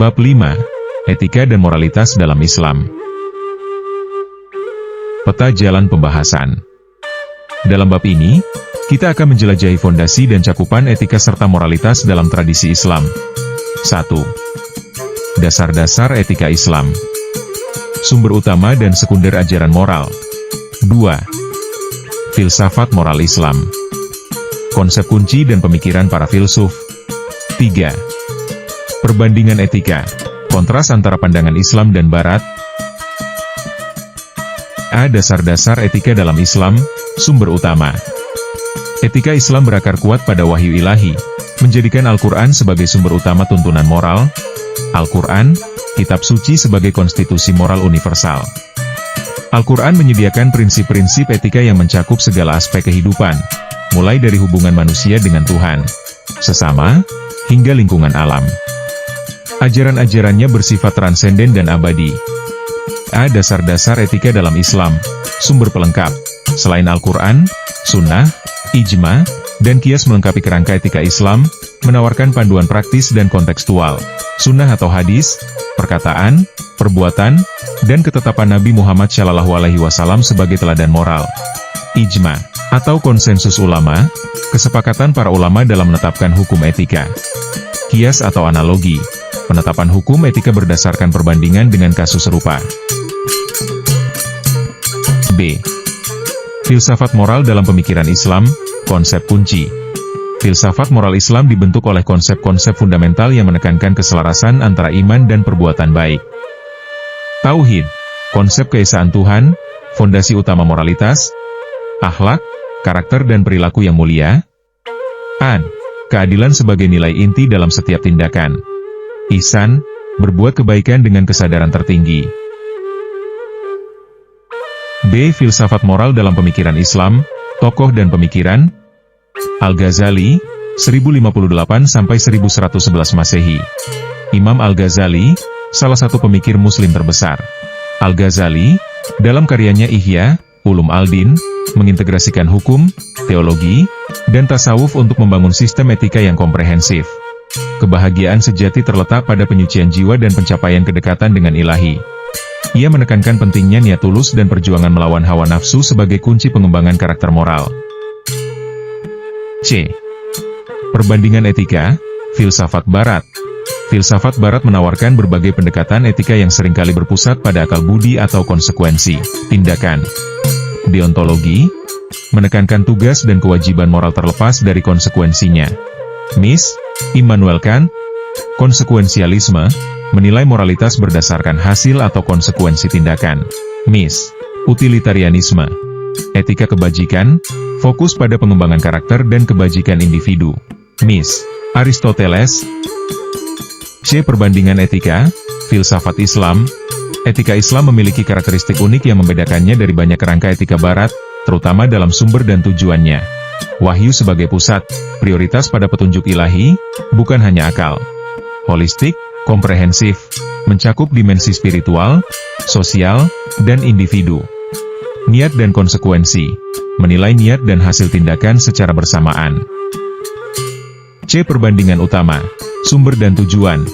Bab 5. Etika dan Moralitas dalam Islam. Peta jalan pembahasan. Dalam bab ini, kita akan menjelajahi fondasi dan cakupan etika serta moralitas dalam tradisi Islam. 1. Dasar-dasar etika Islam. Sumber utama dan sekunder ajaran moral. 2. Filsafat moral Islam. Konsep kunci dan pemikiran para filsuf. 3. Perbandingan etika, kontras antara pandangan Islam dan Barat. A. Dasar-dasar etika dalam Islam, sumber utama. Etika Islam berakar kuat pada wahyu ilahi, menjadikan Al-Quran sebagai sumber utama tuntunan moral. Al-Quran, kitab suci sebagai konstitusi moral universal. Al-Quran menyediakan prinsip-prinsip etika yang mencakup segala aspek kehidupan, mulai dari hubungan manusia dengan Tuhan, sesama, hingga lingkungan alam. Ajaran-ajarannya bersifat transenden dan abadi. A. Dasar-dasar etika dalam Islam, sumber pelengkap. Selain Al-Quran, Sunnah, Ijma, dan Qiyas melengkapi kerangka etika Islam, menawarkan panduan praktis dan kontekstual. Sunnah atau hadis, perkataan, perbuatan, dan ketetapan Nabi Muhammad SAW sebagai teladan moral. Ijma, atau konsensus ulama, kesepakatan para ulama dalam menetapkan hukum etika. Qiyas atau analogi, penetapan hukum etika berdasarkan perbandingan dengan kasus serupa. B. Filsafat moral dalam pemikiran Islam, konsep kunci. Filsafat moral Islam dibentuk oleh konsep-konsep fundamental yang menekankan keselarasan antara iman dan perbuatan baik. Tauhid, konsep keesaan Tuhan, fondasi utama moralitas. Akhlak, karakter dan perilaku yang mulia. An, keadilan sebagai nilai inti dalam setiap tindakan. Ihsan, berbuat kebaikan dengan kesadaran tertinggi. B. Filsafat moral dalam pemikiran Islam, tokoh dan pemikiran. Al-Ghazali, 1058-1111 Masehi. Imam Al-Ghazali, salah satu pemikir Muslim terbesar. Al-Ghazali, dalam karyanya Ihya Ulum Al-Din, mengintegrasikan hukum, teologi, dan tasawuf untuk membangun sistem etika yang komprehensif. Kebahagiaan sejati terletak pada penyucian jiwa dan pencapaian kedekatan dengan ilahi. Ia menekankan pentingnya niat tulus dan perjuangan melawan hawa nafsu sebagai kunci pengembangan karakter moral. C. Perbandingan etika, filsafat Barat. Filsafat Barat menawarkan berbagai pendekatan etika yang seringkali berpusat pada akal budi atau konsekuensi tindakan. Deontologi, menekankan tugas dan kewajiban moral terlepas dari konsekuensinya. Miss Immanuel Kant, konsekuensialisme, menilai moralitas berdasarkan hasil atau konsekuensi tindakan. Miss Utilitarianisme, etika kebajikan, fokus pada pengembangan karakter dan kebajikan individu. Miss Aristoteles. C. Perbandingan etika, filsafat Islam. Etika Islam memiliki karakteristik unik yang membedakannya dari banyak kerangka etika Barat, terutama dalam sumber dan tujuannya. Wahyu sebagai pusat, prioritas pada petunjuk ilahi, bukan hanya akal. Holistik, komprehensif, mencakup dimensi spiritual, sosial, dan individu. Niat dan konsekuensi, menilai niat dan hasil tindakan secara bersamaan. C. Perbandingan utama, sumber dan tujuan.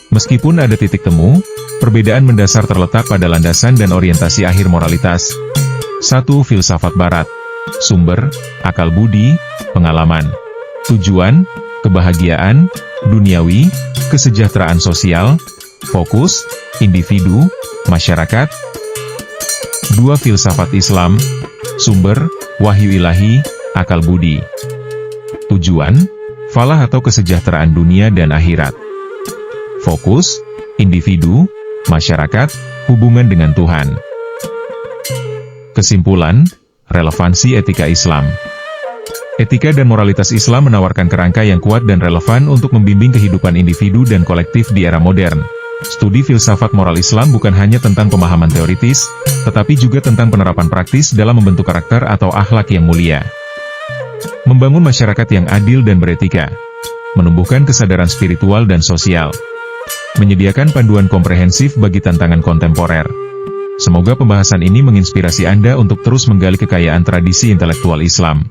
Meskipun ada titik temu, perbedaan mendasar terletak pada landasan dan orientasi akhir moralitas. 1. Filsafat Barat. Sumber, akal budi, pengalaman. Tujuan, kebahagiaan, duniawi, kesejahteraan sosial, fokus, individu, masyarakat. 2. Filsafat Islam. Sumber, wahyu ilahi, akal budi. Tujuan, falah atau kesejahteraan dunia dan akhirat. Fokus, individu, masyarakat, hubungan dengan Tuhan. Kesimpulan, relevansi etika Islam. Etika dan moralitas Islam menawarkan kerangka yang kuat dan relevan untuk membimbing kehidupan individu dan kolektif di era modern. Studi filsafat moral Islam bukan hanya tentang pemahaman teoritis, tetapi juga tentang penerapan praktis dalam membentuk karakter atau akhlak yang mulia. Membangun masyarakat yang adil dan beretika. Menumbuhkan kesadaran spiritual dan sosial. Menyediakan panduan komprehensif bagi tantangan kontemporer. Semoga pembahasan ini menginspirasi Anda untuk terus menggali kekayaan tradisi intelektual Islam.